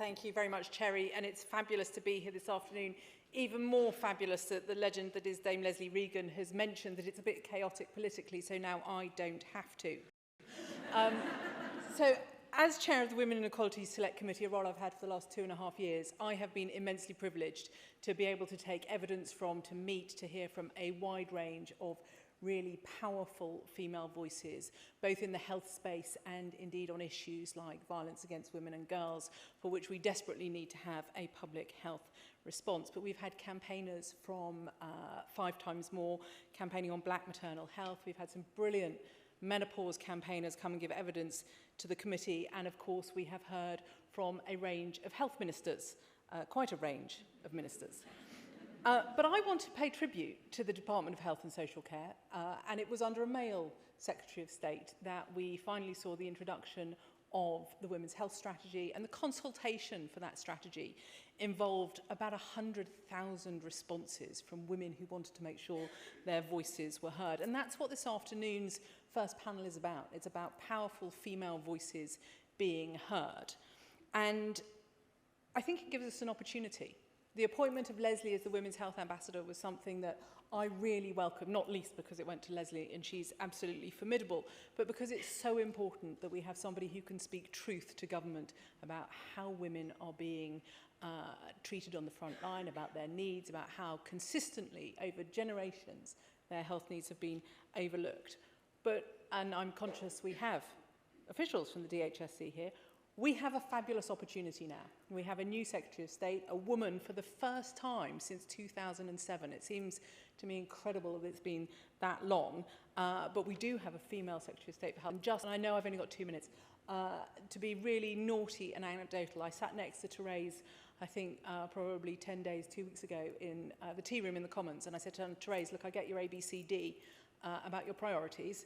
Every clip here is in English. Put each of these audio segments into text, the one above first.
Thank you very much, Cherry, and it's fabulous to be here this afternoon. Even more fabulous that the legend that is Dame Leslie Regan has mentioned that it's a bit chaotic politically, so now I don't have to. So, as chair of the Women and Equalities Select Committee, a role I've had for the last 2.5 years, I have been immensely privileged to be able to take evidence from, to meet, to hear from a wide range of really powerful female voices, both in the health space and indeed on issues like violence against women and girls, for which we desperately need to have a public health response. But we've had campaigners from 5 Times More campaigning on black maternal health. We've had some brilliant menopause campaigners come and give evidence to the committee, and of course we have heard from a range of health ministers, quite a range of ministers. But I want to pay tribute to the Department of Health and Social Care, and it was under a male Secretary of State that we finally saw the introduction of the Women's Health Strategy, and the consultation for that strategy involved about 100,000 responses from women who wanted to make sure their voices were heard. And that's what this afternoon's first panel is about. It's about powerful female voices being heard. And I think it gives us an opportunity. The appointment of Leslie as the Women's Health Ambassador was something that I really welcome, not least because it went to Leslie and she's absolutely formidable, but because it's so important that we have somebody who can speak truth to government about how women are being treated on the front line, about their needs, about how consistently over generations their health needs have been overlooked. And I'm conscious we have officials from the DHSC here. We have a fabulous opportunity now. We have a new Secretary of State, a woman for the first time since 2007. It seems to me incredible that it's been that long, but we do have a female Secretary of State for Health. And I know I've only got 2 minutes, to be really naughty and anecdotal. I sat next to Therese, I think probably 10 days, 2 weeks ago, in the tea room in the Commons, and I said to her, Therese, look, I get your ABCD about your priorities.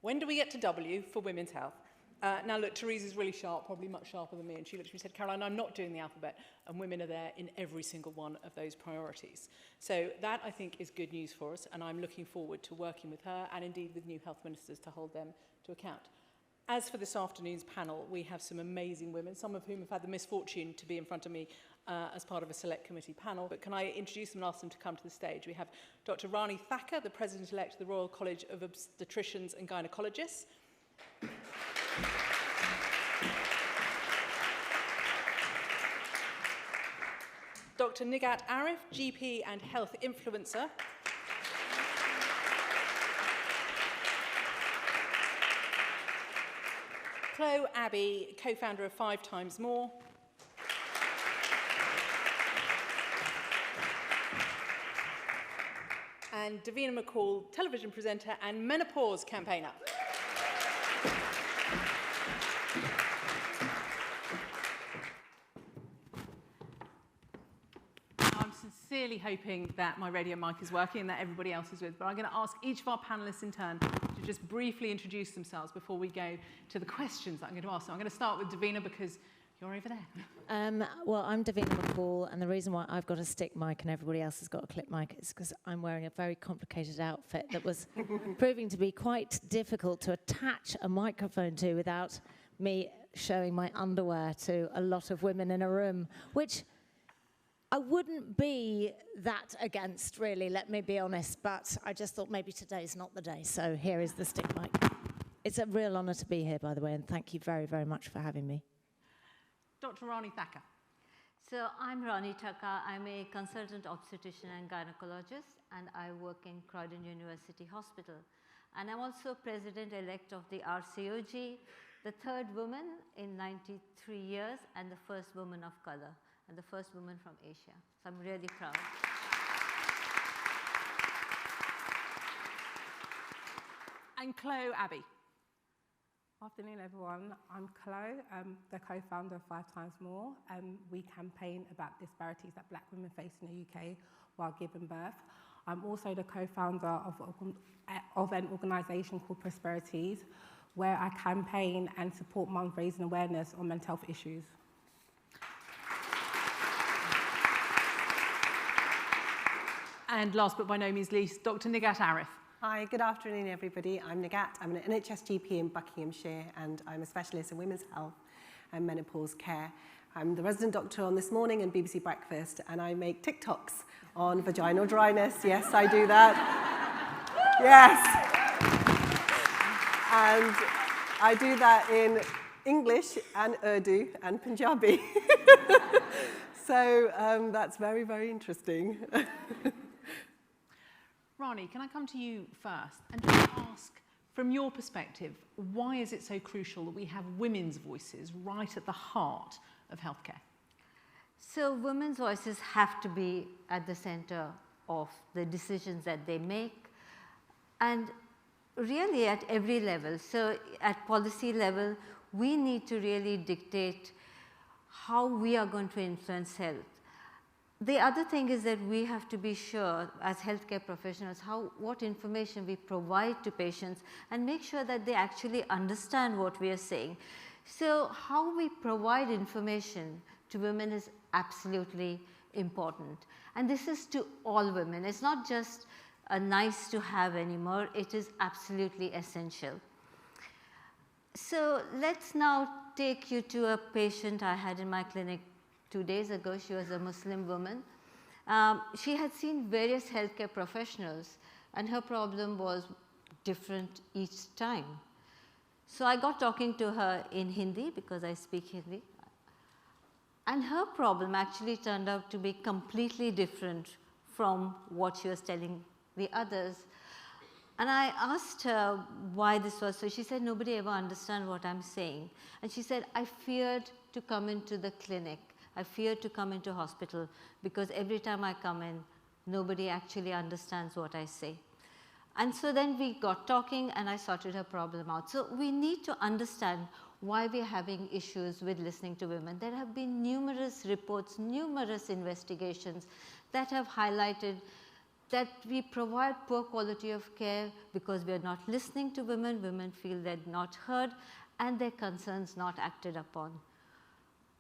When do we get to W for women's health? Now, look, Therese is really sharp, probably much sharper than me, and she looked at me and said, Caroline, I'm not doing the alphabet, and women are there in every single one of those priorities. So that, I think, is good news for us, and I'm looking forward to working with her and indeed with new health ministers to hold them to account. As for this afternoon's panel, we have some amazing women, some of whom have had the misfortune to be in front of me as part of a select committee panel. But can I introduce them and ask them to come to the stage? We have Dr. Rani Thacker, the President-elect of the Royal College of Obstetricians and Gynecologists. Dr. Nighat Arif, GP and health influencer. Clo Abe, co-founder of 5 Times More. And Davina McCall, television presenter and menopause campaigner. I'm sincerely hoping that my radio mic is working and that everybody else is with, but I'm going to ask each of our panellists in turn to just briefly introduce themselves before we go to the questions that I'm going to ask. So I'm going to start with Davina because you're over there. Well, I'm Davina McCall, and the reason why I've got a stick mic and everybody else has got a clip mic is because I'm wearing a very complicated outfit that was proving to be quite difficult to attach a microphone to without me showing my underwear to a lot of women in a room, which I wouldn't be that against, really, let me be honest, but I just thought maybe today's not the day, so here is the stick mic. It's a real honour to be here, by the way, and thank you very, very much for having me. Dr. Rani Thacker. So I'm Rani Thacker. I'm a consultant obstetrician and gynecologist, and I work in Croydon University Hospital. And I'm also president-elect of the RCOG, the third woman in 93 years, and the first woman of color, and the first woman from Asia. So I'm really proud. And Clo Abe. Afternoon, everyone. I'm Clo, the co-founder of 5 Times More. We campaign about disparities that black women face in the UK while giving birth. I'm also the co-founder of an organisation called Prosperities, where I campaign and support mums raising awareness on mental health issues. And last but by no means least, Dr. Nighat Arif. Hi, good afternoon, everybody. I'm Nighat. I'm an NHS GP in Buckinghamshire, and I'm a specialist in women's health and menopause care. I'm the resident doctor on This Morning and BBC Breakfast, and I make TikToks on vaginal dryness. Yes, I do that. Yes. And I do that in English and Urdu and Punjabi. So that's very, very interesting. Rani, can I come to you first and just ask, from your perspective, why is it so crucial that we have women's voices right at the heart of healthcare? So women's voices have to be at the center of the decisions that they make, and really at every level. So at policy level, we need to really dictate how we are going to influence health. The other thing is that we have to be sure as healthcare professionals what information we provide to patients and make sure that they actually understand what we are saying. So how we provide information to women is absolutely important. And this is to all women. It's not just a nice to have anymore, it is absolutely essential. So let's now take you to a patient I had in my clinic 2 days ago. She was a Muslim woman. She had seen various healthcare professionals, and her problem was different each time. So I got talking to her in Hindi because I speak Hindi. And her problem actually turned out to be completely different from what she was telling the others. And I asked her why this was so. She said, nobody ever understands what I'm saying. And she said, I feared to come into the clinic. I feared to come into hospital because every time I come in, nobody actually understands what I say. And so then we got talking and I sorted her problem out. So we need to understand why we're having issues with listening to women. There have been numerous reports, numerous investigations that have highlighted that we provide poor quality of care because we are not listening to women. Women feel they're not heard and their concerns not acted upon.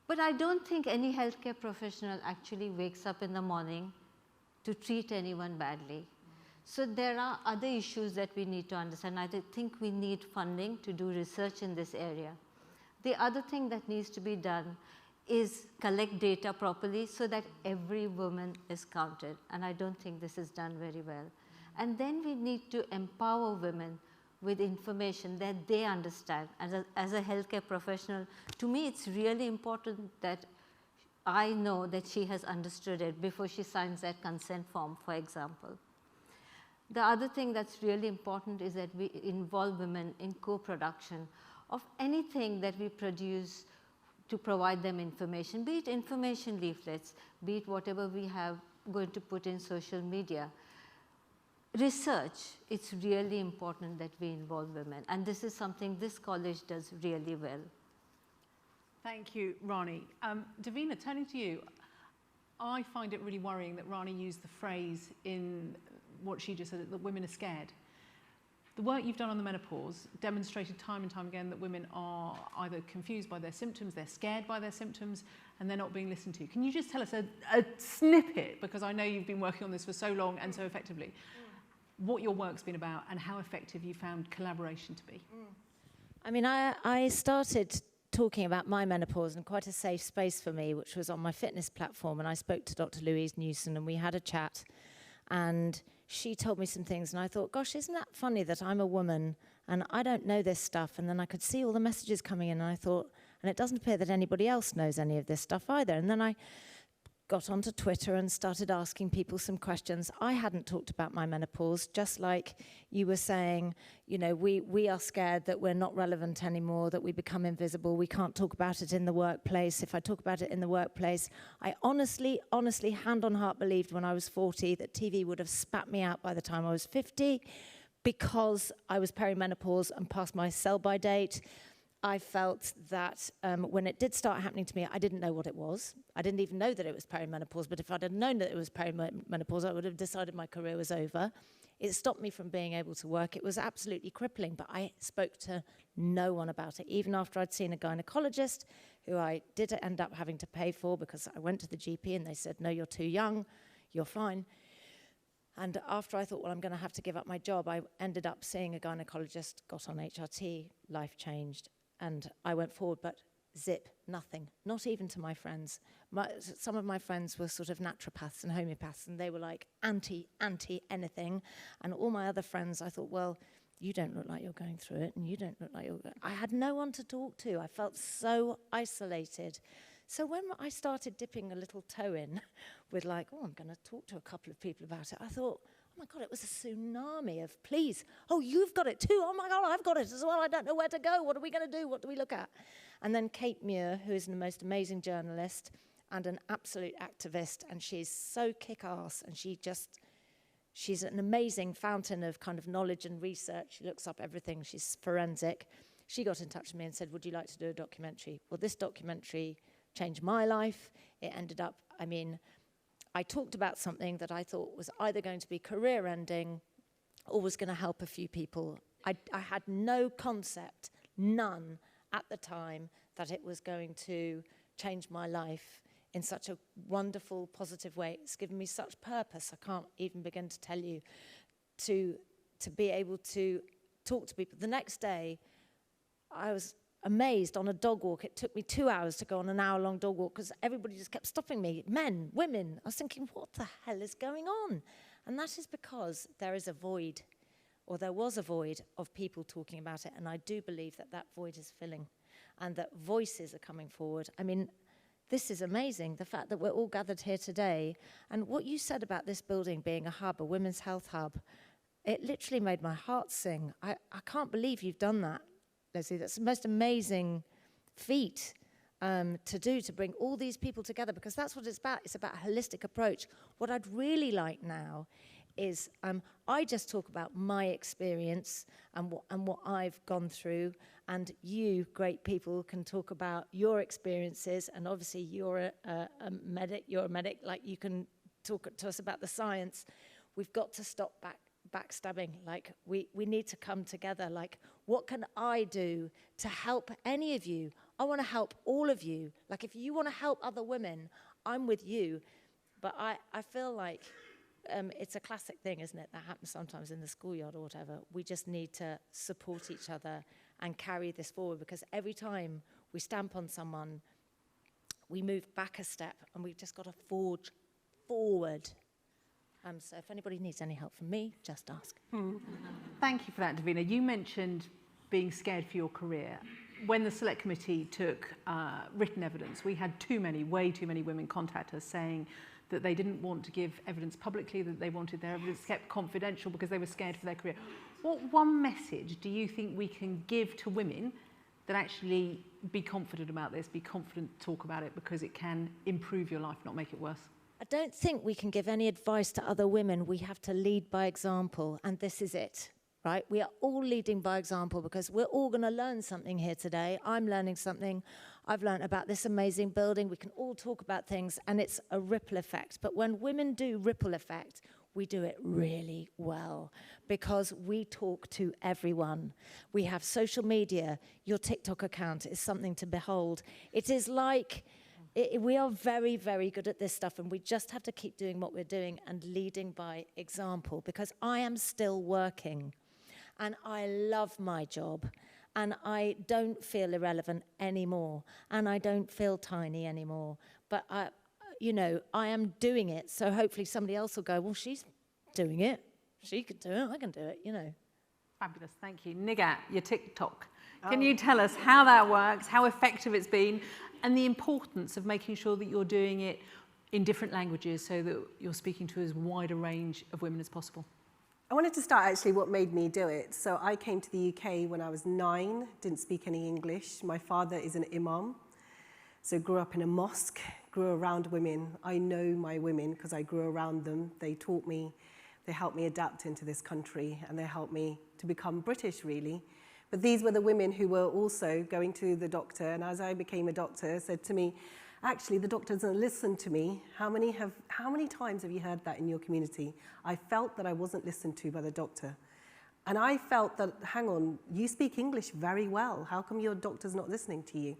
But I don't think any healthcare professional actually wakes up in the morning to treat anyone badly. So there are other issues that we need to understand. I think we need funding to do research in this area. The other thing that needs to be done is collect data properly so that every woman is counted. And I don't think this is done very well. And then we need to empower women with information that they understand. As a healthcare professional, to me it's really important that I know that she has understood it before she signs that consent form, for example. The other thing that's really important is that we involve women in co-production of anything that we produce to provide them information, be it information leaflets, be it whatever we have going to put in social media. Research, it's really important that we involve women, and this is something this college does really well. Thank you, Rani. Davina, turning to you, I find it really worrying that Rani used the phrase in what she just said, that women are scared. The work you've done on the menopause demonstrated time and time again that women are either confused by their symptoms, they're scared by their symptoms, and they're not being listened to. Can you just tell us a snippet, because I know you've been working on this for so long and so effectively, what your work's been about and how effective you found collaboration to be? I mean, I started talking about my menopause in quite a safe space for me, which was on my fitness platform, and I spoke to Dr. Louise Newson and we had a chat, and she told me some things and I thought, gosh, isn't that funny that I'm a woman and I don't know this stuff? And then I could see all the messages coming in and I thought, and it doesn't appear that anybody else knows any of this stuff either. And then I got onto Twitter and started asking people some questions. I hadn't talked about my menopause, just like you were saying, you know, we are scared that we're not relevant anymore, that we become invisible, we can't talk about it in the workplace. If I talk about it in the workplace, I honestly, hand on heart believed when I was 40 that TV would have spat me out by the time I was 50 because I was perimenopause and past my sell-by date. I felt that when it did start happening to me, I didn't know what it was. I didn't even know that it was perimenopause, but if I'd have known that it was perimenopause, I would have decided my career was over. It stopped me from being able to work. It was absolutely crippling, but I spoke to no one about it, even after I'd seen a gynecologist, who I did end up having to pay for because I went to the GP and they said, no, you're too young, you're fine. And after I thought, well, I'm going to have to give up my job, I ended up seeing a gynecologist, got on HRT, life changed. And I went forward, but zip, nothing, not even to my friends. Some of my friends were sort of naturopaths and homeopaths, and they were like anti anything. And all my other friends, I thought, well, you don't look like you're going through it, and you don't look like I had no one to talk to. I felt so isolated. So when I started dipping a little toe in with like, oh, I'm going to talk to a couple of people about it, I thought, oh my God, it was a tsunami of please. Oh, you've got it too. Oh my God, I've got it as well. I don't know where to go. What are we going to do? What do we look at? And then Kate Muir, who is the most amazing journalist and an absolute activist, and she's so kick-ass, and she's an amazing fountain of kind of knowledge and research. She looks up everything. She's forensic. She got in touch with me and said, would you like to do a documentary? Well, this documentary changed my life. It ended up, I talked about something that I thought was either going to be career-ending or was going to help a few people. I had no concept, none, at the time, that it was going to change my life in such a wonderful, positive way. It's given me such purpose, I can't even begin to tell you, to be able to talk to people. The next day, I was amazed on a dog walk. It took me 2 hours to go on an hour-long dog walk because everybody just kept stopping me, men, women. I was thinking, what the hell is going on? And that is because there is a void, or there was a void of people talking about it, and I do believe that that void is filling and that voices are coming forward. This is amazing, the fact that we're all gathered here today. And what you said about this building being a hub, a women's health hub, it literally made my heart sing. I can't believe you've done that, Leslie. That's the most amazing feat to do, to bring all these people together, because that's what it's about. It's about a holistic approach. What I'd really like now is I just talk about my experience and what I've gone through, and you, great people, can talk about your experiences, and obviously you're a medic, like you can talk to us about the science. We've got to stop backstabbing. Like we need to come together. Like, what can I do to help any of you? I want to help all of you. Like, if you want to help other women, I'm with you. But I feel like it's a classic thing, isn't it, that happens sometimes in the schoolyard or whatever. We just need to support each other and carry this forward, because every time we stamp on someone, we move back a step, and we've just got to forge forward. So if anybody needs any help from me, just ask. Thank you for that, Davina. You mentioned being scared for your career. When the Select Committee took written evidence, we had way too many women contact us saying that they didn't want to give evidence publicly, that they wanted their evidence kept confidential because they were scared for their career. What one message do you think we can give to women that actually be confident about this, be confident to talk about it, because it can improve your life, not make it worse? I don't think we can give any advice to other women. We have to lead by example, and this is it, right? We are all leading by example, because we're all going to learn something here today. I'm learning something. I've learned about this amazing building. We can all talk about things, and it's a ripple effect. But when women do ripple effect, we do it really well, because we talk to everyone. We have social media. Your TikTok account is something to behold. It is like... we are very, very good at this stuff, and we just have to keep doing what we're doing and leading by example, because I am still working, and I love my job, and I don't feel irrelevant anymore, and I don't feel tiny anymore, but I am doing it, so hopefully somebody else will go, well, she's doing it, she could do it, I can do it, Fabulous, thank you. Nighat, your TikTok. Can you tell us how that works, how effective it's been, and the importance of making sure that you're doing it in different languages so that you're speaking to as wide a range of women as possible? I wanted to start actually what made me do it. So I came to the UK when I was 9, didn't speak any English. My father is an imam, so grew up in a mosque, grew around women. I know my women because I grew around them. They taught me, they helped me adapt into this country, and they helped me to become British, really. But these were the women who were also going to the doctor, and as I became a doctor, said to me, actually, the doctor doesn't listen to me. How many times have you heard that in your community? I felt that I wasn't listened to by the doctor. And I felt that, hang on, you speak English very well. How come your doctor's not listening to you?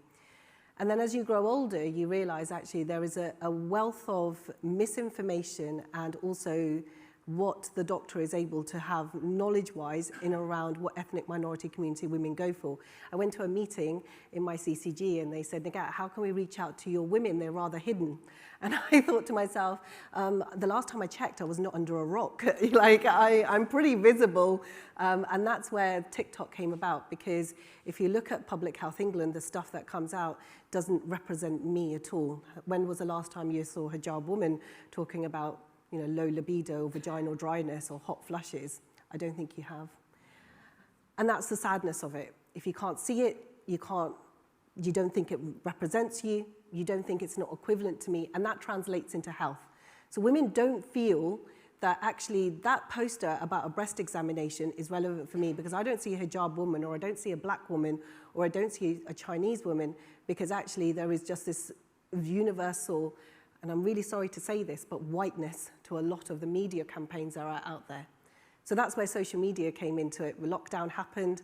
And then as you grow older, you realize actually there is a wealth of misinformation and also what the doctor is able to have knowledge-wise in around what ethnic minority community women go for. I went to a meeting in my CCG and they said, Nighat, how can we reach out to your women? They're rather hidden. And I thought to myself, the last time I checked, I was not under a rock. Like, I'm pretty visible. And that's where TikTok came about, because if you look at Public Health England, the stuff that comes out doesn't represent me at all. When was the last time you saw a hijab woman talking about, you know, low libido, vaginal dryness, or hot flushes? I don't think you have. And that's the sadness of it. If you can't see it, you don't think it represents you, you don't think it's not equivalent to me, and that translates into health. So women don't feel that actually that poster about a breast examination is relevant for me, because I don't see a hijab woman, or I don't see a black woman, or I don't see a Chinese woman, because actually there is just this universal, and I'm really sorry to say this, but whiteness to a lot of the media campaigns that are out there. So that's where social media came into it. Lockdown happened.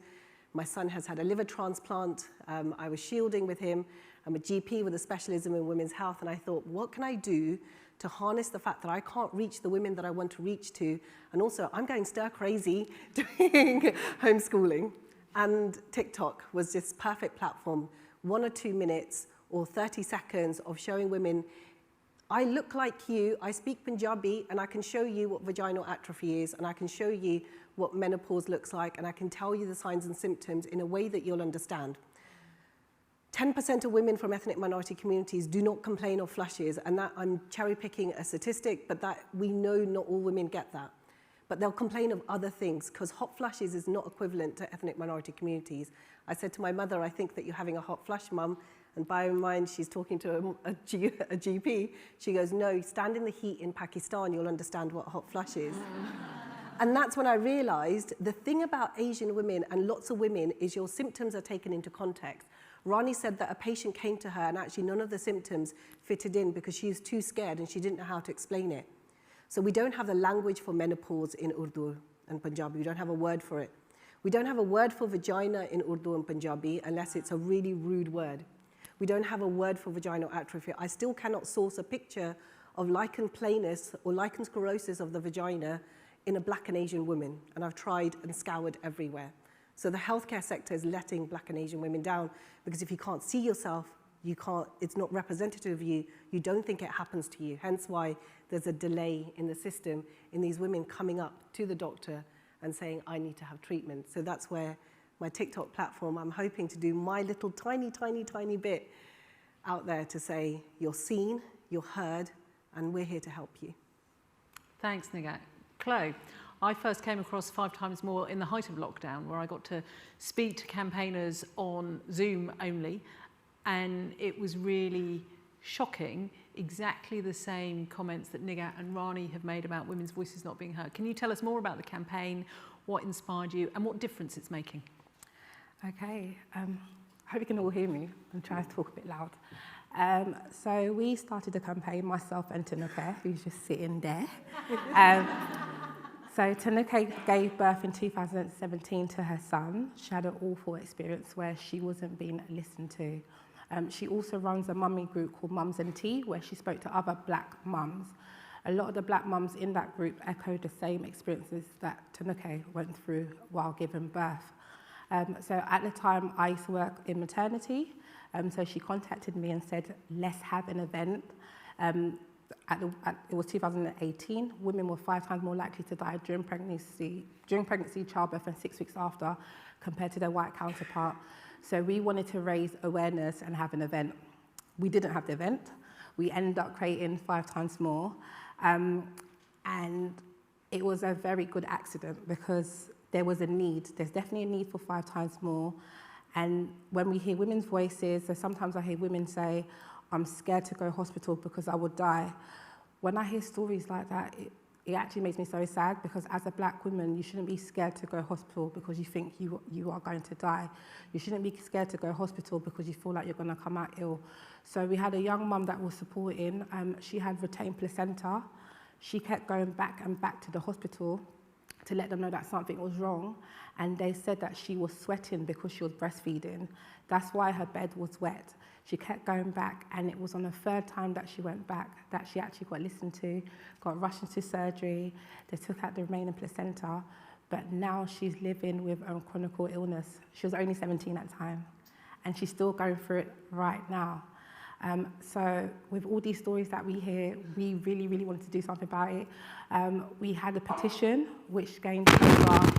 My son has had a liver transplant. I was shielding with him. I'm a GP with a specialism in women's health, and I thought, what can I do to harness the fact that I can't reach the women that I want to reach to, and also I'm going stir crazy doing homeschooling. And TikTok was this perfect platform, 1 or 2 minutes or 30 seconds of showing women, I look like you, I speak Punjabi, and I can show you what vaginal atrophy is, and I can show you what menopause looks like, and I can tell you the signs and symptoms in a way that you'll understand. 10% of women from ethnic minority communities do not complain of flushes, and that I'm cherry picking a statistic, but that we know not all women get that. But they'll complain of other things, because hot flushes is not equivalent to ethnic minority communities. I said to my mother, I think that you're having a hot flush, Mum, and bear in mind she's talking to a GP. She goes, no, stand in the heat in Pakistan, you'll understand what a hot flush is. And that's when I realized the thing about Asian women and lots of women is your symptoms are taken into context. Rani said that a patient came to her and actually none of the symptoms fitted in because she was too scared and she didn't know how to explain it. So we don't have the language for menopause in Urdu and Punjabi. We don't have a word for it. We don't have a word for vagina in Urdu and Punjabi unless it's a really rude word. We don't have a word for vaginal atrophy. I still cannot source a picture of lichen planus or lichen sclerosis of the vagina in a black and Asian woman, and I've tried and scoured everywhere. So the healthcare sector is letting black and Asian women down, because if you can't see yourself, it's not representative of you, you don't think it happens to you. Hence why there's a delay in the system in these women coming up to the doctor and saying, I need to have treatment. So that's where my TikTok platform, I'm hoping to do my little tiny, tiny, tiny bit out there to say, you're seen, you're heard, and we're here to help you. Thanks, Nighat. Clo, I first came across 5 times more in the height of lockdown, where I got to speak to campaigners on Zoom only, and it was really shocking, exactly the same comments that Nighat and Rani have made about women's voices not being heard. Can you tell us more about the campaign, what inspired you, and what difference it's making? Okay, I hope you can all hear me. I'm trying to talk a bit loud. So we started the campaign, myself and Tanuka, who's just sitting there. So Tanuka gave birth in 2017 to her son. She had an awful experience where she wasn't being listened to. She also runs a mummy group called Mums and Tea, where she spoke to other black mums. A lot of the black mums in that group echoed the same experiences that Tanuka went through while giving birth. So at the time, I used to work in maternity. So she contacted me and said, let's have an event. It was 2018. Women were 5 times more likely to die during pregnancy, childbirth, and 6 weeks after, compared to their white counterpart. So we wanted to raise awareness and have an event. We didn't have the event. We ended up creating 5 times more. And it was a very good accident because there was a need. There's definitely a need for 5 times more. And when we hear women's voices, so sometimes I hear women say, I'm scared to go to hospital because I would die. When I hear stories like that, it actually makes me so sad, because as a black woman, you shouldn't be scared to go to hospital because you think you are going to die. You shouldn't be scared to go to hospital because you feel like you're going to come out ill. So we had a young mum that was supporting. She had retained placenta. She kept going back and back to the hospital to let them know that something was wrong, and they said that she was sweating because she was breastfeeding. That's why her bed was wet. She kept going back, and it was on the third time that she went back that she actually got listened to, got rushed into surgery. They took out the remaining placenta, but now she's living with chronic illness. She was only 17 at the time, and she's still going through it right now. So with all these stories that we hear, we really, really wanted to do something about it. We had a petition which gained over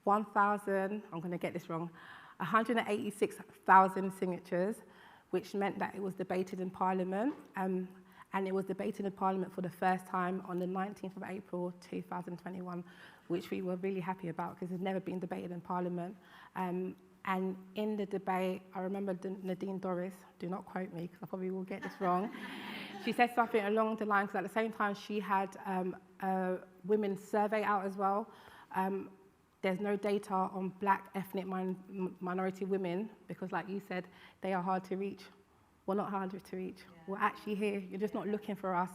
1,000, I'm going to get this wrong, 186,000 signatures, which meant that it was debated in Parliament. And it was debated in Parliament for the first time on the 19th of April 2021, which we were really happy about because it's never been debated in Parliament. And in the debate, I remember Nadine Dorris, do not quote me because I probably will get this wrong. She said something along the lines, because at the same time she had a women's survey out as well. There's no data on black ethnic minority women because, like you said, they are hard to reach. We're not hard to reach. Yeah. We're actually here. You're just not looking for us.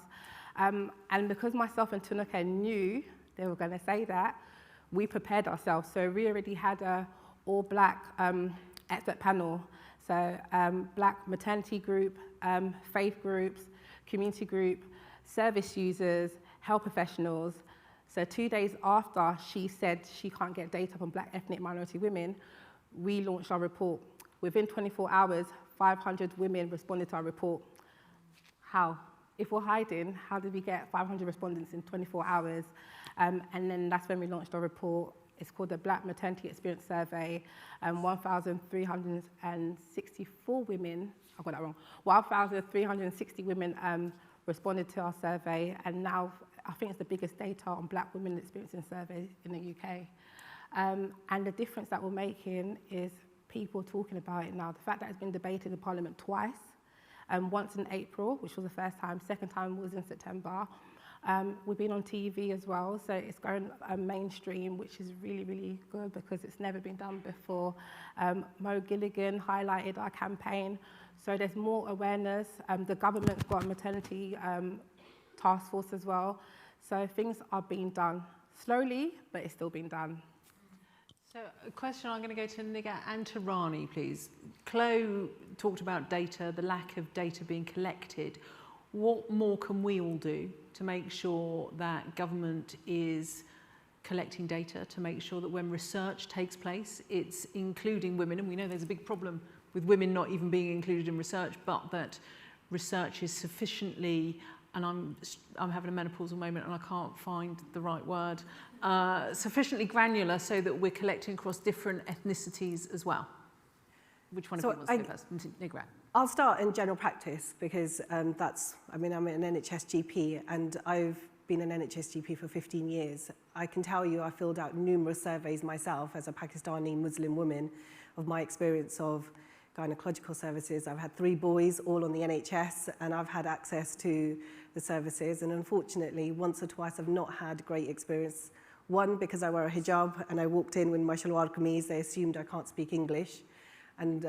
And because myself and Tunuka knew they were going to say that, we prepared ourselves. So we already had a all-black expert panel. So black maternity group, faith groups, community group, service users, health professionals. So 2 days after she said she can't get data from black ethnic minority women, we launched our report. Within 24 hours, 500 women responded to our report. How? If we're hiding, how did we get 500 respondents in 24 hours? And then that's when we launched our report. It's called the Black Maternity Experience Survey. 1,364 women, I got that wrong, 1,360 women responded to our survey, and now I think it's the biggest data on black women experiencing survey in the UK. And the difference that we're making is people talking about it now. The fact that it's been debated in Parliament twice, once in April, which was the first time, second time was in September. We've been on TV as well, so it's going mainstream, which is really, really good because it's never been done before. Mo Gilligan highlighted our campaign, so there's more awareness. The government's got a maternity task force as well, so things are being done slowly, but it's still being done. So a question, I'm going to go to Nighat and to Rani, please. Clo talked about data, the lack of data being collected. What more can we all do to make sure that government is collecting data, to make sure that when research takes place, it's including women, and we know there's a big problem with women not even being included in research, but that research is sufficiently, and I'm having a menopausal moment and I can't find the right word, sufficiently granular so that we're collecting across different ethnicities as well. Which one of you wants to go first? Nighat. I'll start in general practice because I'm an NHS GP and I've been an NHS GP for 15 years. I can tell you I filled out numerous surveys myself as a Pakistani Muslim woman of my experience of gynecological services. I've had 3 boys, all on the NHS, and I've had access to the services. And unfortunately, once or twice, I've not had great experience. One, because I wear a hijab and I walked in with my shalwar kameez, they assumed I can't speak English. And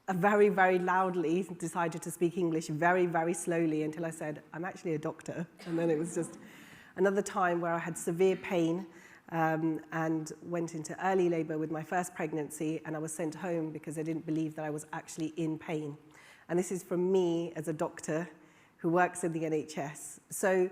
I very, very loudly decided to speak English very, very slowly until I said, I'm actually a doctor. And then it was just another time where I had severe pain and went into early labour with my first pregnancy, and I was sent home because I didn't believe that I was actually in pain. And this is from me as a doctor who works in the NHS. So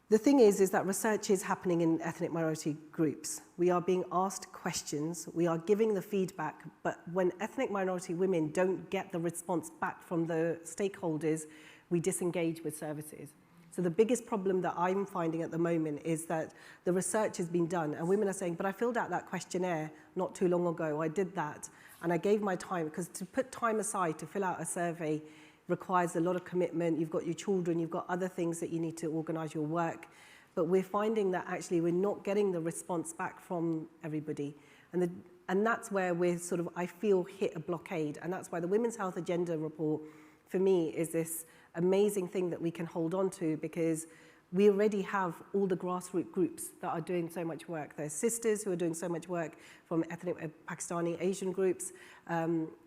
the thing is that research is happening in ethnic minority groups. We are being asked questions, we are giving the feedback, but when ethnic minority women don't get the response back from the stakeholders, we disengage with services. So the biggest problem that I'm finding at the moment is that the research has been done and women are saying, but I filled out that questionnaire not too long ago, I did that, and I gave my time, because to put time aside to fill out a survey requires a lot of commitment. You've got your children, you've got other things that you need to organise your work. But we're finding that actually we're not getting the response back from everybody. And that's where we're sort of, I feel, hit a blockade. And that's why the Women's Health Agenda report, for me, is this amazing thing that we can hold on to, because we already have all the grassroots groups that are doing so much work. There's sisters who are doing so much work from ethnic Pakistani Asian groups.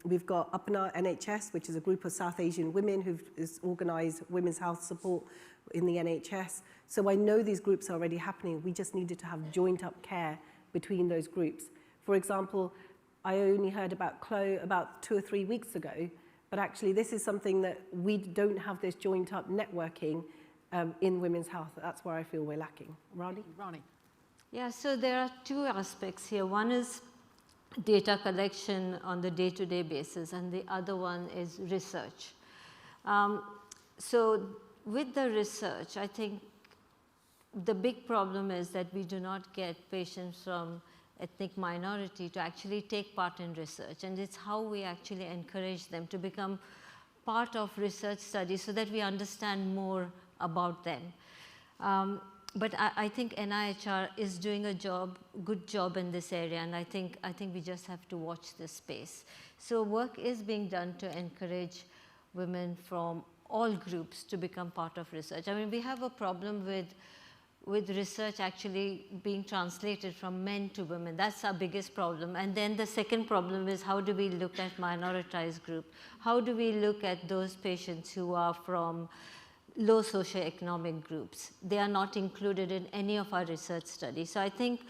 We've got Apna NHS, which is a group of South Asian women who've organised women's health support in the NHS. So I know these groups are already happening. We just needed to have joint up care between those groups. For example, I only heard about Clo about 2 or 3 weeks ago, but actually this is something that we don't have this joint up networking in women's health. That's where I feel we're lacking. Rani? Yeah, so there are two aspects here. One is data collection on the day-to-day basis, and the other one is research. So with the research, I think the big problem is that we do not get patients from ethnic minority to actually take part in research, and it's how we actually encourage them to become part of research studies so that we understand more about them. But I think NIHR is doing a good job in this area, and I think we just have to watch this space. So work is being done to encourage women from all groups to become part of research. I mean, we have a problem with research actually being translated from men to women. That's our biggest problem. And then the second problem is, how do we look at minoritized group? How do we look at those patients who are from low socioeconomic groups? They are not included in any of our research studies. So I think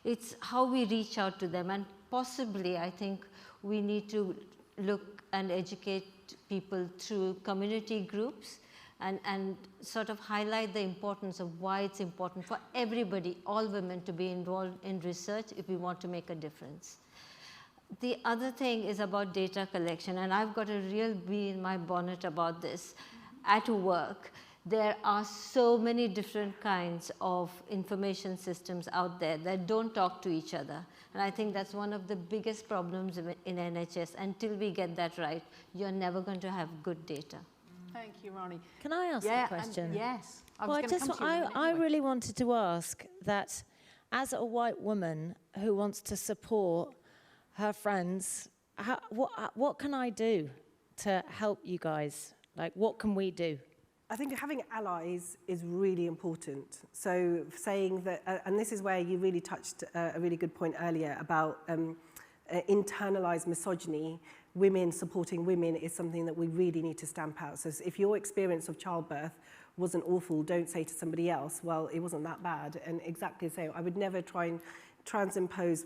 it's how we reach out to them, and possibly I think we need to look and educate people through community groups and sort of highlight the importance of why it's important for everybody, all women, to be involved in research if we want to make a difference. The other thing is about data collection, and I've got a real bee in my bonnet about this. At work, there are so many different kinds of information systems out there that don't talk to each other. And I think that's one of the biggest problems in NHS. Until we get that right, you're never going to have good data. Thank you, Rani. Can I ask a question? Yes. I really wanted to ask that, as a white woman who wants to support her friends, what can I do to help you guys? Like, what can we do? I think having allies is really important. So saying that, and this is where you really touched a really good point earlier about internalized misogyny. Women supporting women is something that we really need to stamp out. So if your experience of childbirth wasn't awful, don't say to somebody else, well, it wasn't that bad. And exactly the same. I would never try and transimpose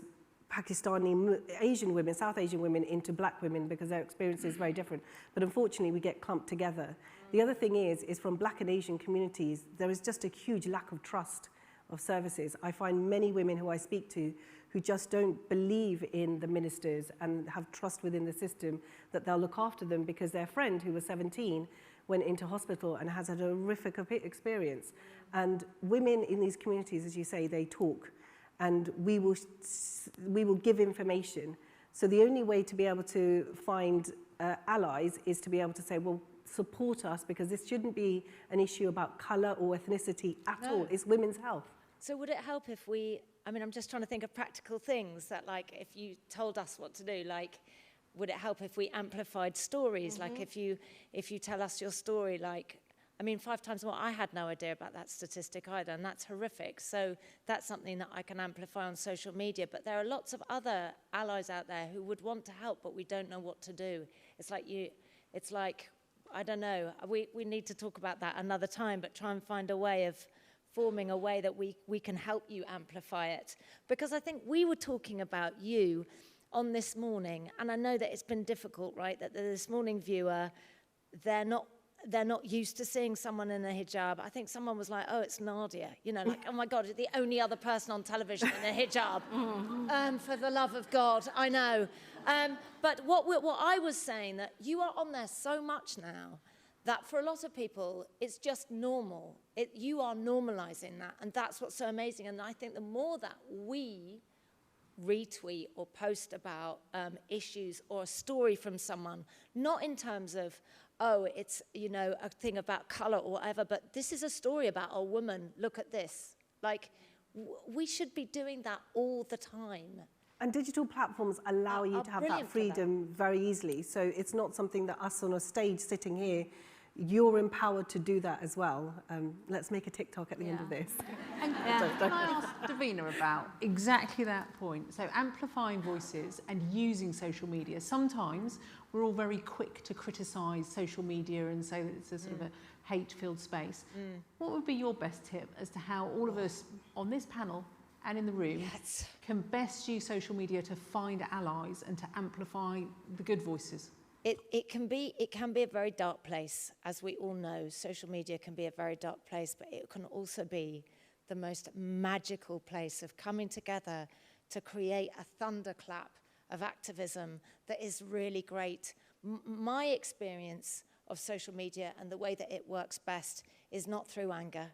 Pakistani Asian women, South Asian women into black women, because their experience is very different. But unfortunately, we get clumped together. The other thing is from black and Asian communities, there is just a huge lack of trust of services. I find many women who I speak to who just don't believe in the ministers and have trust within the system that they'll look after them, because their friend who was 17 went into hospital and has had a horrific experience. And women in these communities, as you say, they talk, and we will give information. So the only way to be able to find allies is to be able to say, well, support us, because this shouldn't be an issue about colour or ethnicity at all. It's women's health. So would it help if we, I mean, I'm just trying to think of practical things that, like, if you told us what to do, like, would it help if we amplified stories? Like, if you tell us your story, like, I mean, 5 times more, I had no idea about that statistic either, and that's horrific. So that's something that I can amplify on social media. But there are lots of other allies out there who would want to help, but we don't know what to do. It's like, I don't know, we need to talk about that another time, but try and find a way of forming a way that we can help you amplify it. Because I think we were talking about you on This Morning, and I know that it's been difficult, right, that the This Morning viewer, they're not used to seeing someone in a hijab. I think someone was like, oh, it's Nadia. You know, like, oh my God, the only other person on television in a hijab. For the love of God, I know. But what I was saying, that you are on there so much now that for a lot of people, it's just normal. You are normalizing that, and that's what's so amazing. And I think the more that we retweet or post about issues or a story from someone, not in terms of, oh, it's, you know, a thing about color or whatever, but this is a story about a woman, look at this. Like, we should be doing that all the time. And digital platforms allow you to have that freedom very easily. So it's not something that us on a stage sitting here, you're empowered to do that as well. Let's make a TikTok at the end of this. And can I ask Davina about exactly that point? So amplifying voices and using social media. Sometimes we're all very quick to criticise social media and say that it's a sort of a hate-filled space. What would be your best tip as to how all of us on this panel and in the room can best use social media to find allies and to amplify the good voices? It can be a very dark place, as we all know. Social media can be a very dark place, but it can also be the most magical place of coming together to create a thunderclap of activism that is really great. My experience of social media and the way that it works best is not through anger.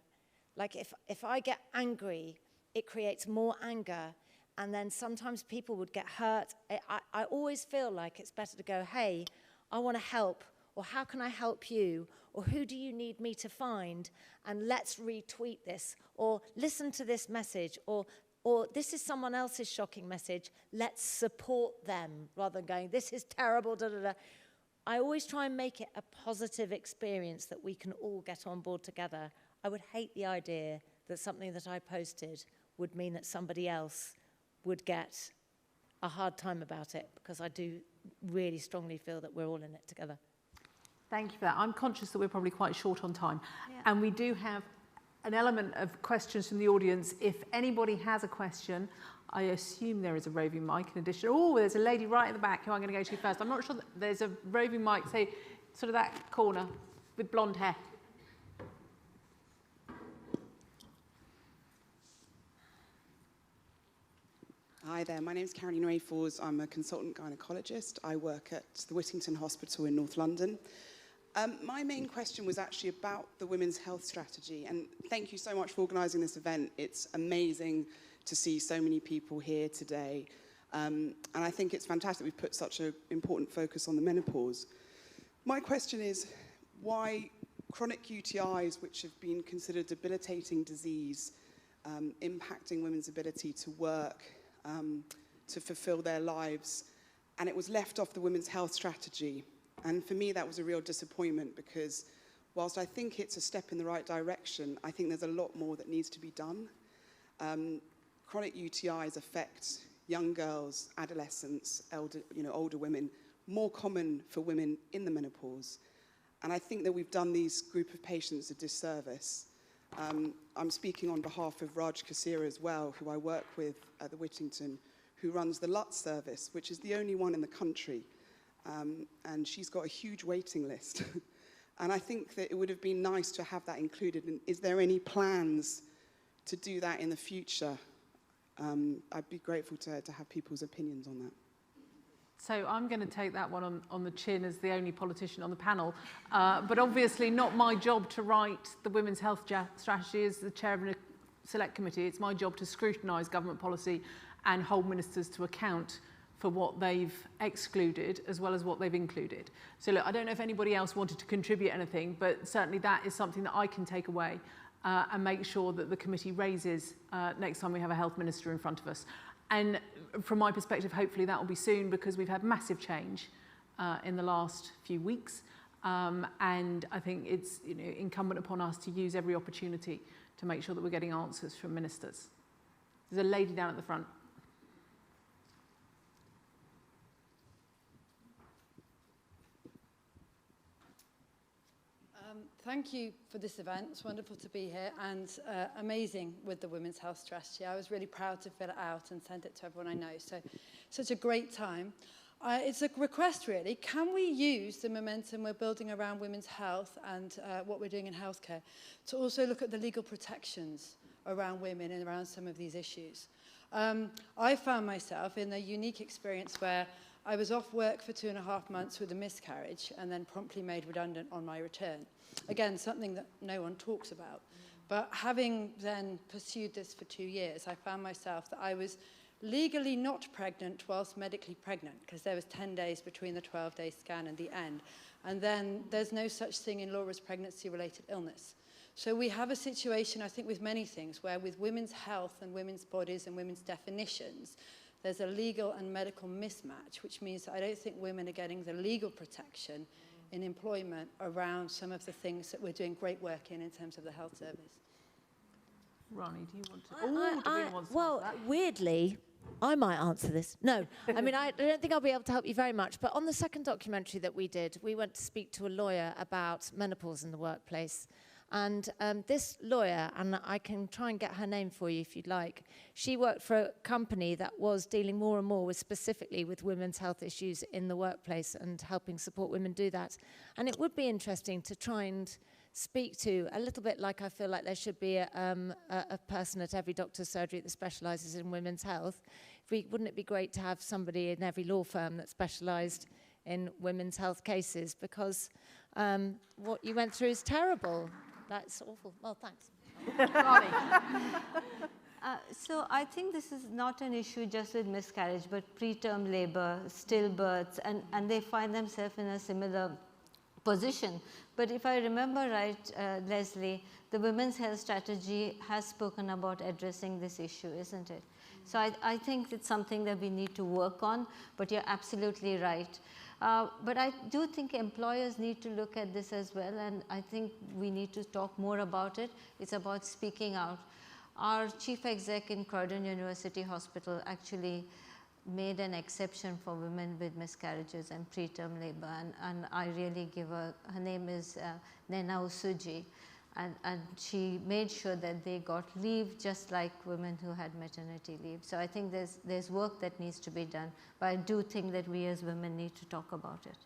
Like if I get angry, it creates more anger, and then sometimes people would get hurt. I always feel like it's better to go, hey, I want to help, or how can I help you, or who do you need me to find, and let's retweet this, or listen to this message, or this is someone else's shocking message, let's support them, rather than going, this is terrible, da da da. I always try and make it a positive experience that we can all get on board together. I would hate the idea that something that I posted would mean that somebody else would get a hard time about it, because I do really strongly feel that we're all in it together. Thank you for that. I'm conscious that we're probably quite short on time. And we do have an element of questions from the audience. If anybody has a question, I assume there is a roving mic in addition. Oh, there's a lady right at the back who I'm going to go to first. I'm not sure that there's a roving mic, say, sort of that corner with blonde hair. Hi there, my name is Caroline Rayfors. I'm a consultant gynaecologist. I work at the Whittington Hospital in North London. My main question was actually about the women's health strategy, and thank you so much for organising this event. It's amazing to see so many people here today, and I think it's fantastic we've put such an important focus on the menopause. My question is why chronic UTIs, which have been considered a debilitating disease, impacting women's ability to work, to fulfill their lives, and it was left off the women's health strategy. And for me, that was a real disappointment, because whilst I think it's a step in the right direction, I think there's a lot more that needs to be done. Chronic UTIs affect young girls, adolescents, older women, more common for women in the menopause. And I think that we've done these group of patients a disservice. I'm speaking on behalf of Raj Kasira as well, who I work with at the Whittington, who runs the LUT service, which is the only one in the country. And she's got a huge waiting list. And I think that it would have been nice to have that included. And is there any plans to do that in the future? I'd be grateful to have people's opinions on that. So I'm going to take that one on the chin as the only politician on the panel, but obviously not my job to write the women's health strategy as the chair of a select committee. It's my job to scrutinise government policy and hold ministers to account for what they've excluded as well as what they've included. So look, I don't know if anybody else wanted to contribute anything, but certainly that is something that I can take away and make sure that the committee raises next time we have a health minister in front of us. And from my perspective, hopefully that will be soon, because we've had massive change in the last few weeks. And I think it's incumbent upon us to use every opportunity to make sure that we're getting answers from ministers. There's a lady down at the front. Thank you for this event. It's wonderful to be here, and amazing with the Women's Health Strategy. I was really proud to fill it out and send it to everyone I know. So, such a great time. It's a request, really. Can we use the momentum we're building around women's health and what we're doing in healthcare to also look at the legal protections around women and around some of these issues? I found myself in a unique experience where I was off work for 2.5 months with a miscarriage and then promptly made redundant on my return. Again, something that no one talks about. But having then pursued this for 2 years, I found myself that I was legally not pregnant whilst medically pregnant, because there was 10 days between the 12-day scan and the end. And then there's no such thing in law as pregnancy-related illness. So we have a situation, I think, with many things, where with women's health and women's bodies and women's definitions, there's a legal and medical mismatch, which means that I don't think women are getting the legal protection in employment around some of the things that we're doing great work in terms of the health service. Ronnie, do you want to? Davina wants to well, answer that. weirdly, I might answer this. No, I mean, I don't think I'll be able to help you very much. But on the second documentary that we did, we went to speak to a lawyer about menopause in the workplace. And this lawyer, and I can try and get her name for you if you'd like, she worked for a company that was dealing more and more with specifically with women's health issues in the workplace and helping support women do that. And it would be interesting to try and speak to, a little bit like I feel like there should be a person at every doctor's surgery that specialises in women's health. Wouldn't it be great to have somebody in every law firm that specialised in women's health cases? Because what you went through is terrible. That's awful. Well, thanks. So I think this is not an issue just with miscarriage, but preterm labor, stillbirths, and they find themselves in a similar position. But if I remember right, Leslie, the Women's Health Strategy has spoken about addressing this issue, isn't it? So I think it's something that we need to work on, but you're absolutely right. But I do think employers need to look at this as well, and I think we need to talk more about it. It's about speaking out. Our chief exec in Croydon University Hospital actually made an exception for women with miscarriages and preterm labor, and I really give her name is Nena Usuji, and she made sure that they got leave just like women who had maternity leave. So I think there's work that needs to be done, but I do think that we as women need to talk about it.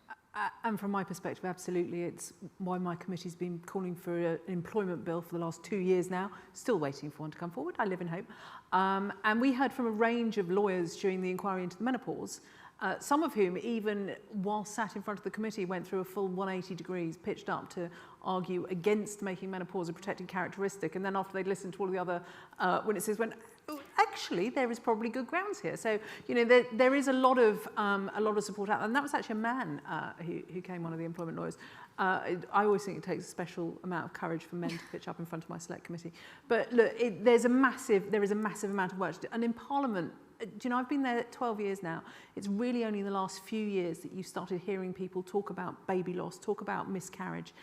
And from my perspective, absolutely, it's why my committee's been calling for an employment bill for the last 2 years now, still waiting for one to come forward. I live in hope. And we heard from a range of lawyers during the inquiry into the menopause, some of whom, even while sat in front of the committee, went through a full 180 degrees, pitched up to argue against making menopause a protected characteristic. And then after they'd listened to all of the other witnesses, went, oh, actually, there is probably good grounds here. So, you know, there is a lot of support out there. And that was actually a man who came, one of the employment lawyers. I always think it takes a special amount of courage for men to pitch up in front of my select committee. But look, there is a massive amount of work to do. And in Parliament, do you know, I've been there 12 years now. It's really only in the last few years that you've started hearing people talk about baby loss, talk about miscarriage.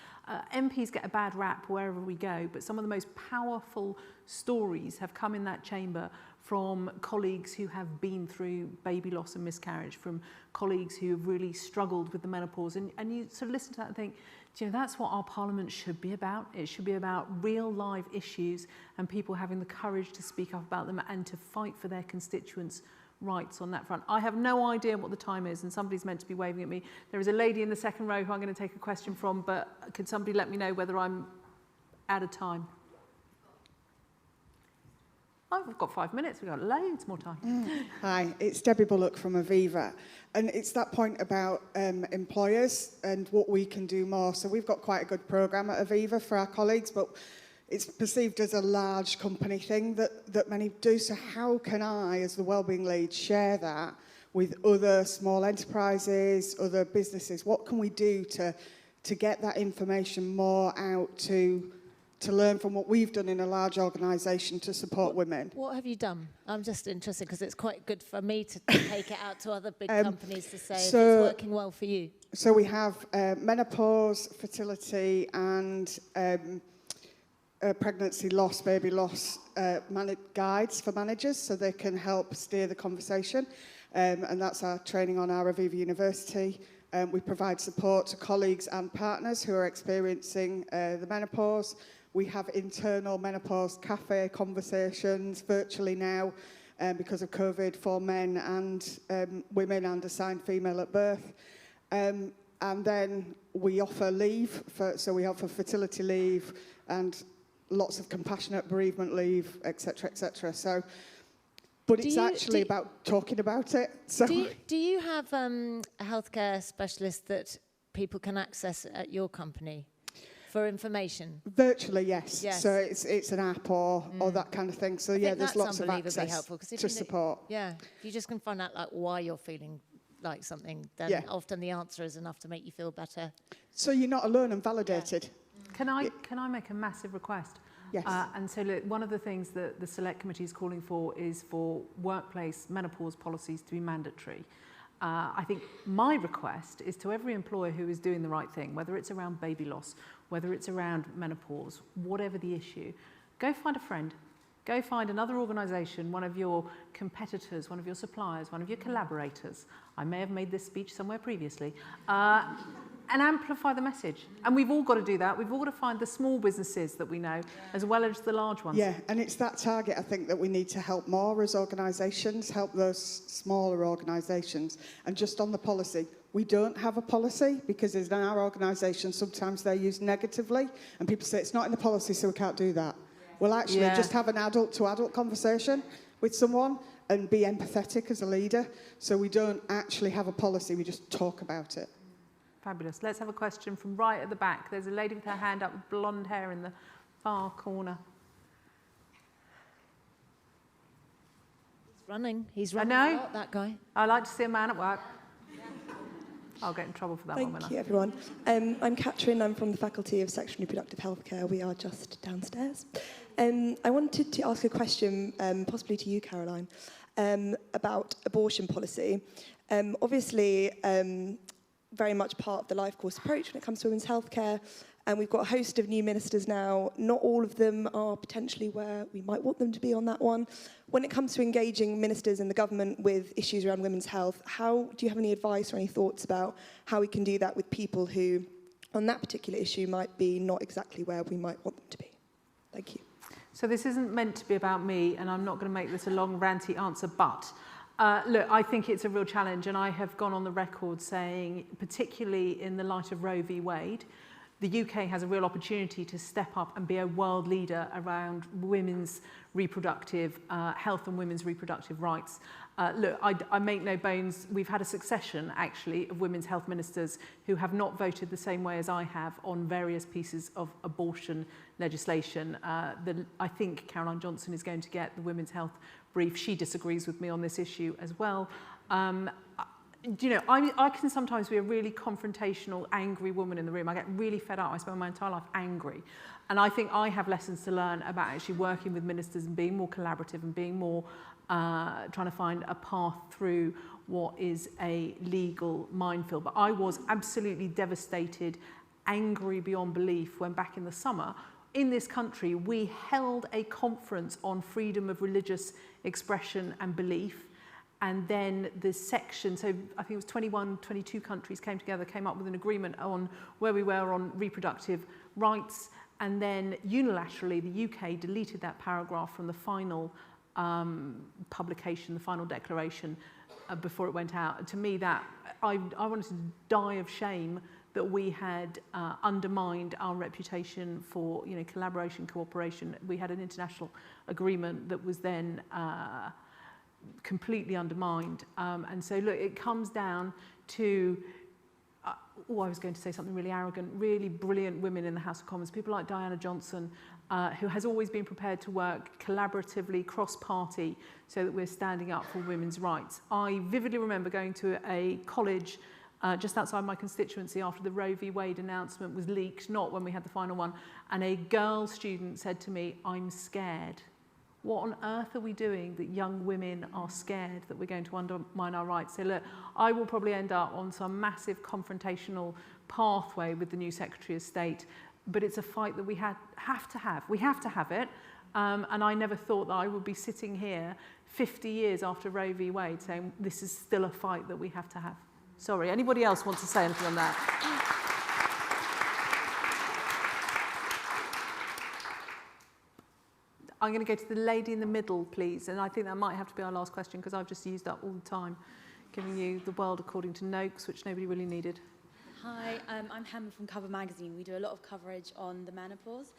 MPs get a bad rap wherever we go, but some of the most powerful stories have come in that chamber from colleagues who have been through baby loss and miscarriage, from colleagues who have really struggled with the menopause. And you sort of listen to that and think, do you know, that's what our Parliament should be about. It should be about real live issues and people having the courage to speak up about them and to fight for their constituents' rights on that front. I have no idea what the time is, and somebody's meant to be waving at me. There is a lady in the second row who I'm going to take a question from, but can somebody let me know whether I'm out of time? Oh, we've got 5 minutes. We've got loads more time. Hi, it's Debbie Bullock from Aviva. And it's that point about employers and what we can do more. So we've got quite a good programme at Aviva for our colleagues, but it's perceived as a large company thing that many do. So how can I, as the wellbeing lead, share that with other small enterprises, other businesses? What can we do to get that information more out to learn from what we've done in a large organisation to support women? What have you done? I'm just interested because it's quite good for me to take it out to other big companies to say if it's working well for you. So we have menopause, fertility and pregnancy loss, baby loss guides for managers so they can help steer the conversation. And that's our training on our Aviva University. We provide support to colleagues and partners who are experiencing the menopause. We have internal menopause cafe conversations virtually now because of COVID for men and women and assigned female at birth. And then we offer leave, so we offer fertility leave and lots of compassionate bereavement leave, etc., etc. So, but it's actually about talking about it. So, do you have a healthcare specialist that people can access at your company for information? Virtually, yes. So it's an app or that kind of thing. So yeah, there's lots of access helpful, to support. Yeah, if you just can find out like why you're feeling like something, then often the answer is enough to make you feel better. So you're not alone and validated. Can I make a massive request? Yes. And so look, one of the things that the Select Committee is calling for is for workplace menopause policies to be mandatory. I think my request is to every employer who is doing the right thing, whether it's around baby loss, whether it's around menopause, whatever the issue, go find a friend, Go find another organisation, one of your competitors, one of your suppliers, one of your collaborators. I may have made this speech somewhere previously. And amplify the message. And we've all got to do that. We've all got to find the small businesses that we know, as well as the large ones. Yeah, and it's that target, I think, that we need to help more as organisations, help those smaller organisations. And just on the policy, we don't have a policy because in our organisation, sometimes they're used negatively. And people say, it's not in the policy, so we can't do that. Well, actually, just have an adult-to-adult conversation with someone and be empathetic as a leader. So we don't actually have a policy, we just talk about it. Fabulous. Let's have a question from right at the back. There's a lady with her hand up with blonde hair in the far corner. He's running. He's running I know. a lot, that guy. I like to see a man at work. I'll get in trouble for that one. Thank you, everyone. I'm Catherine. I'm from the Faculty of Sexual and Reproductive Healthcare. We are just downstairs. I wanted to ask a question, possibly to you, Caroline, about abortion policy. Obviously, very much part of the life course approach when it comes to women's healthcare. And we've got a host of new ministers now. Not all of them are potentially where we might want them to be on that one. When it comes to engaging ministers in the government with issues around women's health, do you have any advice or any thoughts about how we can do that with people who, on that particular issue, might be not exactly where we might want them to be? Thank you. So this isn't meant to be about me, and I'm not going to make this a long, ranty answer, but look, I think it's a real challenge, and I have gone on the record saying, particularly in the light of Roe v. Wade, the UK has a real opportunity to step up and be a world leader around women's reproductive health and women's reproductive rights. Look, I make no bones, we've had a succession, actually, of women's health ministers who have not voted the same way as I have on various pieces of abortion legislation. I think Caroline Johnson is going to get the women's health brief. She disagrees with me on this issue as well. You know, I can sometimes be a really confrontational, angry woman in the room. I get really fed up. I spend my entire life angry. And I think I have lessons to learn about actually working with ministers and being more collaborative and being more trying to find a path through what is a legal minefield. But I was absolutely devastated, angry beyond belief when back in the summer, in this country, we held a conference on freedom of religious expression and belief. And then the section, so I think it was 21, 22 countries came together, came up with an agreement on where we were on reproductive rights. And then unilaterally, the UK deleted that paragraph from the final publication, the final declaration, before it went out. To me, that I wanted to die of shame that we had undermined our reputation for, you know, collaboration, cooperation. We had an international agreement that was then completely undermined. And so, look, it comes down to, I was going to say something really arrogant, really brilliant women in the House of Commons, people like Diana Johnson, who has always been prepared to work collaboratively, cross-party, so that we're standing up for women's rights. I vividly remember going to a college just outside my constituency after the Roe v. Wade announcement was leaked, not when we had the final one, and a girl student said to me, "I'm scared." What on earth are we doing that young women are scared that we're going to undermine our rights? So look, I will probably end up on some massive confrontational pathway with the new Secretary of State, but it's a fight that we have to have. We have to have it. And I never thought that I would be sitting here 50 years after Roe v. Wade saying this is still a fight that we have to have. Sorry, anybody else want to say anything on that? I'm going to go to the lady in the middle, please. And I think that might have to be our last question because I've just used up all the time giving you the world according to Nokes, which nobody really needed. Hi, I'm Hannah from Cover Magazine. We do a lot of coverage on the menopause.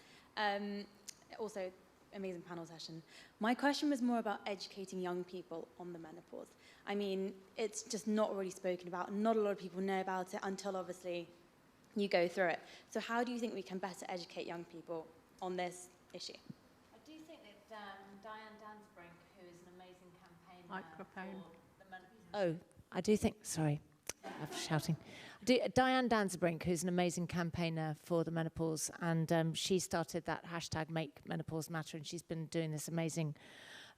Also, amazing panel session. My question was more about educating young people on the menopause. I mean, it's just not really spoken about. Not a lot of people know about it until, obviously, you go through it. So how do you think we can better educate young people on this issue? Diane Dansbrink, who is an amazing campaigner I do think, sorry, I'm shouting. Diane Dansbrink, who's an amazing campaigner for the menopause, and she started that hashtag Make Menopause Matter, and she's been doing this amazing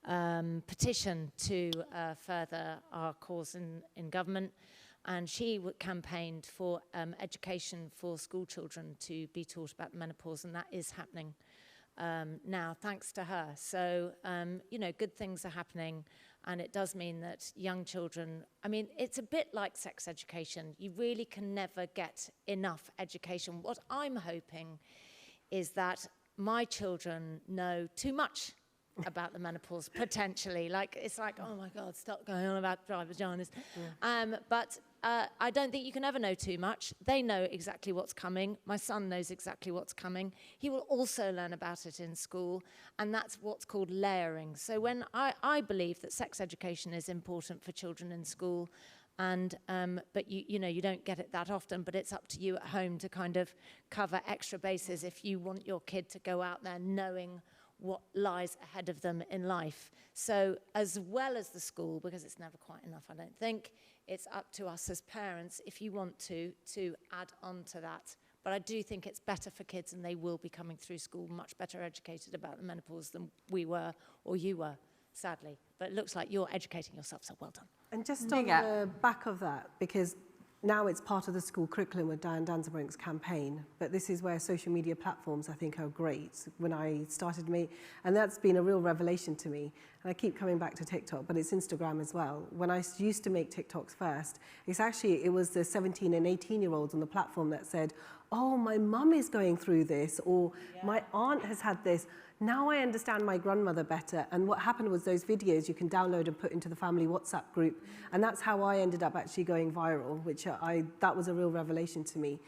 petition to further our cause in government. And she campaigned for education for school children to be taught about menopause, and that is happening. now, thanks to her. So, you know, good things are happening, and it does mean that young children, I mean, it's a bit like sex education. You really can never get enough education. What I'm hoping is that my children know too much about the menopause, potentially. Like, it's like, oh my God, stop going on about dry vaginas. But I don't think you can ever know too much. They know exactly what's coming. My son knows exactly what's coming. He will also learn about it in school, and that's what's called layering. So when I believe that sex education is important for children in school, and but you know, you don't get it that often, but it's up to you at home to kind of cover extra bases if you want your kid to go out there knowing what lies ahead of them in life. So as well as the school, because it's never quite enough, I don't think, it's up to us as parents, if you want to add on to that. But I do think it's better for kids, and they will be coming through school much better educated about the menopause than we were or you were, sadly. But it looks like you're educating yourself, so well done. And just on the back of that, because now it's part of the school curriculum with Diane Danzebrink's campaign, but this is where social media platforms, I think, are great. When I started and that's been a real revelation to me. And I keep coming back to TikTok, but it's Instagram as well. When I used to make TikToks first, it was the 17 and 18-year-olds on the platform that said, oh, my mum is going through this, or my aunt has had this. Now I understand my grandmother better. And what happened was those videos you can download and put into the family WhatsApp group. And that's how I ended up actually going viral, which that was a real revelation to me.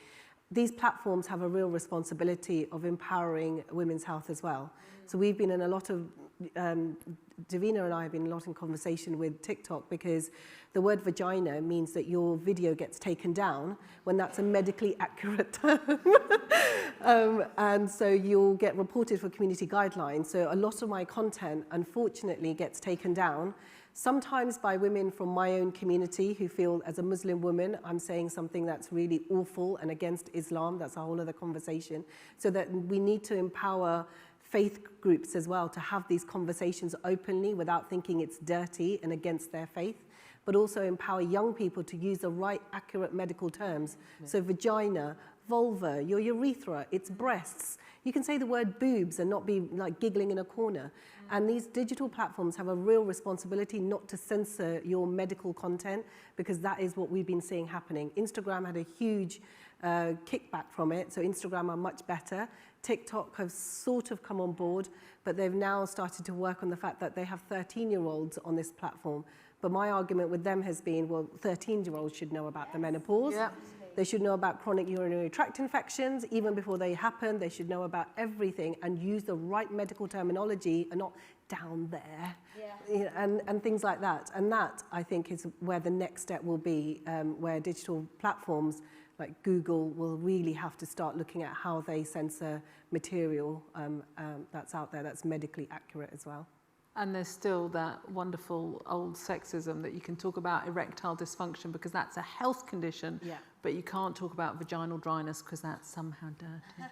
These platforms have a real responsibility of empowering women's health as well. So we've been in a lot of, Davina and I have been a lot in conversation with TikTok, because the word vagina means that your video gets taken down when that's a medically accurate term. And so you'll get reported for community guidelines. So a lot of my content, unfortunately, gets taken down, sometimes by women from my own community who feel, as a Muslim woman, I'm saying something that's really awful and against Islam. That's a whole other conversation. So that we need to empower faith groups as well to have these conversations openly without thinking it's dirty and against their faith, but also empower young people to use the right, accurate medical terms. So vagina, vulva, your urethra, it's breasts. You can say the word boobs and not be like giggling in a corner. And these digital platforms have a real responsibility not to censor your medical content, because that is what we've been seeing happening. Instagram had a huge kickback from it, so Instagram are much better. TikTok have sort of come on board, but they've now started to work on the fact that they have 13-year-olds on this platform. But my argument with them has been, well, 13-year-olds should know about the menopause. Yep. They should know about chronic urinary tract infections. Even before they happen, they should know about everything and use the right medical terminology and not down there, and things like that. And that, I think, is where the next step will be, where digital platforms like Google will really have to start looking at how they censor material that's out there that's medically accurate as well. And there's still that wonderful old sexism that you can talk about erectile dysfunction because that's a health condition, but you can't talk about vaginal dryness because that's somehow dirty.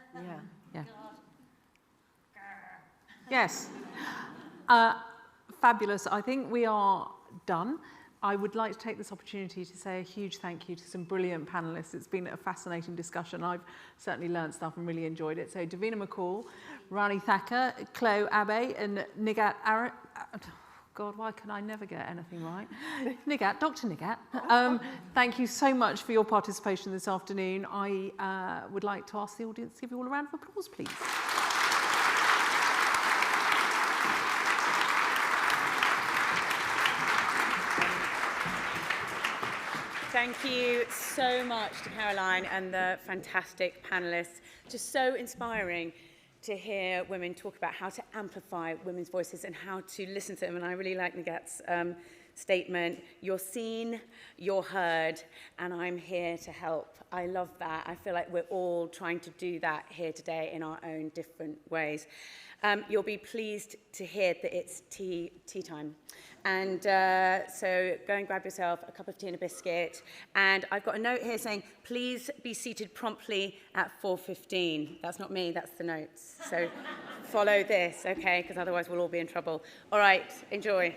Yes. Fabulous. I think we are done. I would like to take this opportunity to say a huge thank you to some brilliant panellists. It's been a fascinating discussion. I've certainly learned stuff and really enjoyed it. So Davina McCall, Rani Thacker, Clo Abe and Nighat Arif. God, why can I never get anything right? Nighat, Dr. Nighat. Thank you so much for your participation this afternoon. I would like to ask the audience to give you all a round of applause, please. Thank you so much to Caroline and the fantastic panellists. Just so inspiring to hear women talk about how to amplify women's voices and how to listen to them. And I really like Nighat's statement, you're seen, you're heard, and I'm here to help. I love that. I feel like we're all trying to do that here today in our own different ways. You'll be pleased to hear that it's tea time. And so go and grab yourself a cup of tea and a biscuit. And I've got a note here saying, please be seated promptly at 4:15. That's not me, that's the notes. So follow this, okay? Because otherwise we'll all be in trouble. All right, enjoy.